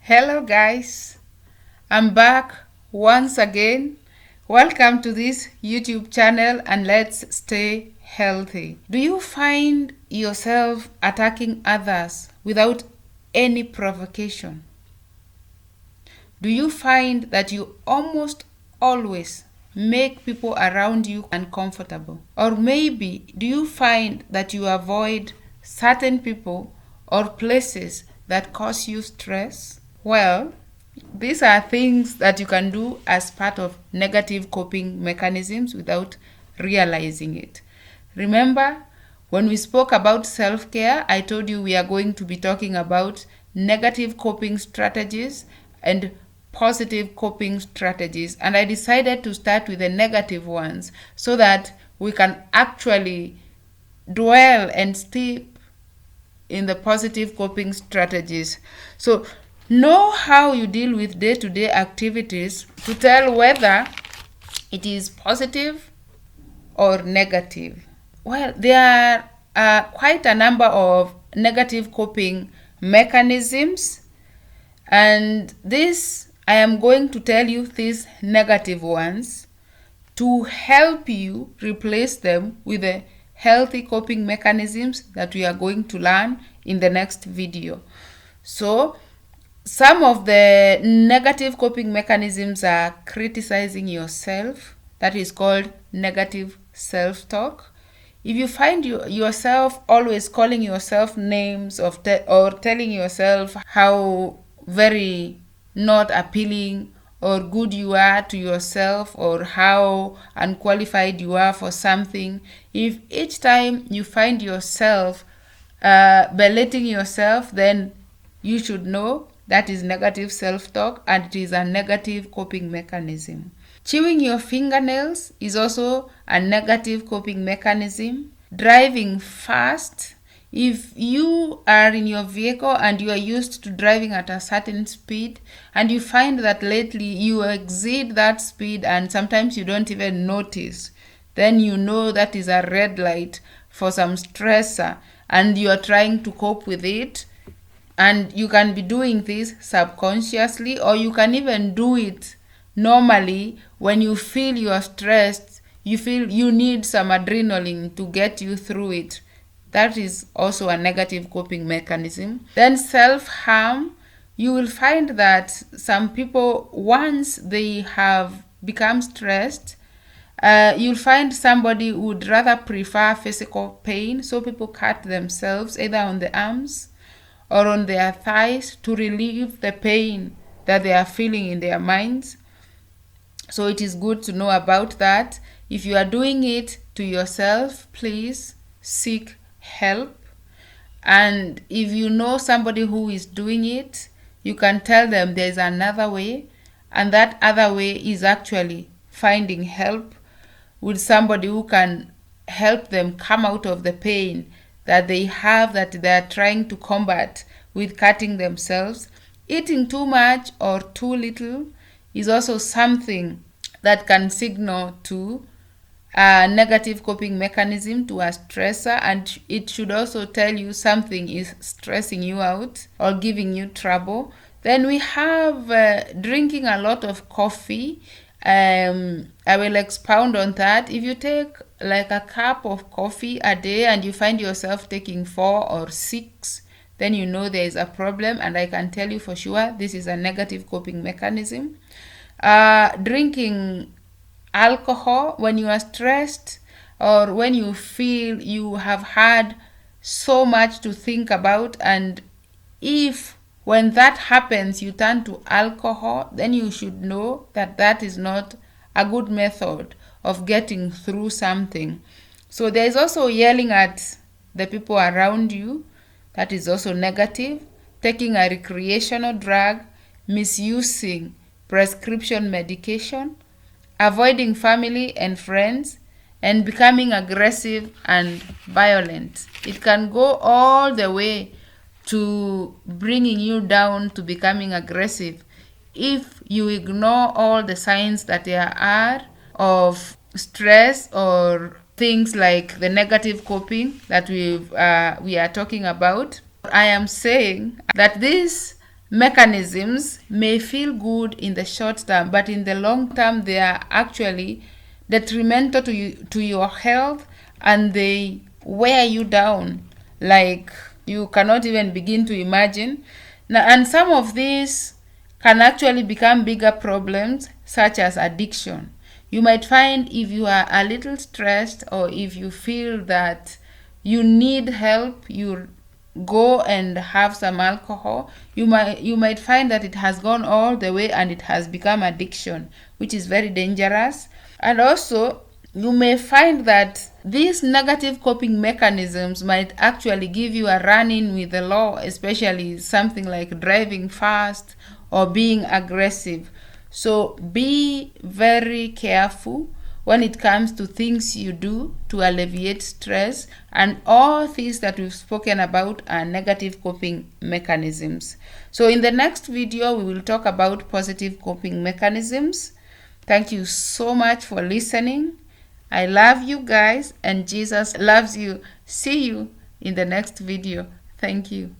Hello guys, I'm back once again. Welcome to this YouTube channel and let's stay healthy. Do you find yourself attacking others without any provocation? Do you find that you almost always make people around you uncomfortable? Or maybe do you find that you avoid certain people or places that cause you stress? Well, these are things that you can do as part of negative coping mechanisms without realizing it. Remember, when we spoke about self-care, I told you we are going to be talking about negative coping strategies and positive coping strategies. And I decided to start with the negative ones so that we can actually dwell and steep in the positive coping strategies. So know how you deal with day-to-day activities to tell whether it is positive or negative. Well, there are quite a number of negative coping mechanisms, and I am going to tell you these negative ones to help you replace them with the healthy coping mechanisms that we are going to learn in the next video. So, some of the negative coping mechanisms are criticizing yourself. That is called negative self-talk. If you find yourself always calling yourself names or telling yourself how very not appealing or good you are to yourself or how unqualified you are for something, if each time you find yourself belittling yourself, then you should know that is negative self-talk and it is a negative coping mechanism. Chewing your fingernails is also a negative coping mechanism. Driving fast. If you are in your vehicle and you are used to driving at a certain speed and you find that lately you exceed that speed and sometimes you don't even notice, then you know that is a red light for some stressor and you are trying to cope with it. And you can be doing this subconsciously, or you can even do it normally when you feel you are stressed, you feel you need some adrenaline to get you through it. That is also a negative coping mechanism. Then self-harm. You will find that some people, once they have become stressed, you'll find somebody would rather prefer physical pain. So people cut themselves either on the arms or on their thighs to relieve the pain that they are feeling in their minds. So it is good to know about that. If you are doing it to yourself, please seek help. And if you know somebody who is doing it, you can tell them there is another way, and that other way is actually finding help with somebody who can help them come out of the pain that they have, that they are trying to combat with cutting themselves. Eating too much or too little is also something that can signal to a negative coping mechanism, to a stressor, and it should also tell you something is stressing you out or giving you trouble. Then we have drinking a lot of coffee. I will expound on that. If you take like a cup of coffee a day and you find yourself taking 4 or 6, then you know there is a problem, and I can tell you for sure this is a negative coping mechanism. Drinking alcohol when you are stressed or when you feel you have had so much to think about, and if when that happens you turn to alcohol, then you should know that that is not a good method of getting through something. So there is also yelling at the people around you. That is also negative. Taking a recreational drug, misusing prescription medication, avoiding family and friends, and becoming aggressive and violent. It can go all the way to bringing you down to becoming aggressive if you ignore all the signs that there are of stress or things like the negative coping that we are talking about. I am saying that these mechanisms may feel good in the short term, but in the long term they are actually detrimental to your health, and they wear you down like you cannot even begin to imagine. Now, and some of these can actually become bigger problems, such as addiction. You might find if you are a little stressed, or if you feel that you need help, you go and have some alcohol, you might find that it has gone all the way and it has become addiction, which is very dangerous. And also, you may find that these negative coping mechanisms might actually give you a run-in with the law, especially something like driving fast or being aggressive. So be very careful when it comes to things you do to alleviate stress, and all things that we've spoken about are negative coping mechanisms. So in the next video, we will talk about positive coping mechanisms. Thank you so much for listening. I love you guys, and Jesus loves you. See you in the next video. Thank you.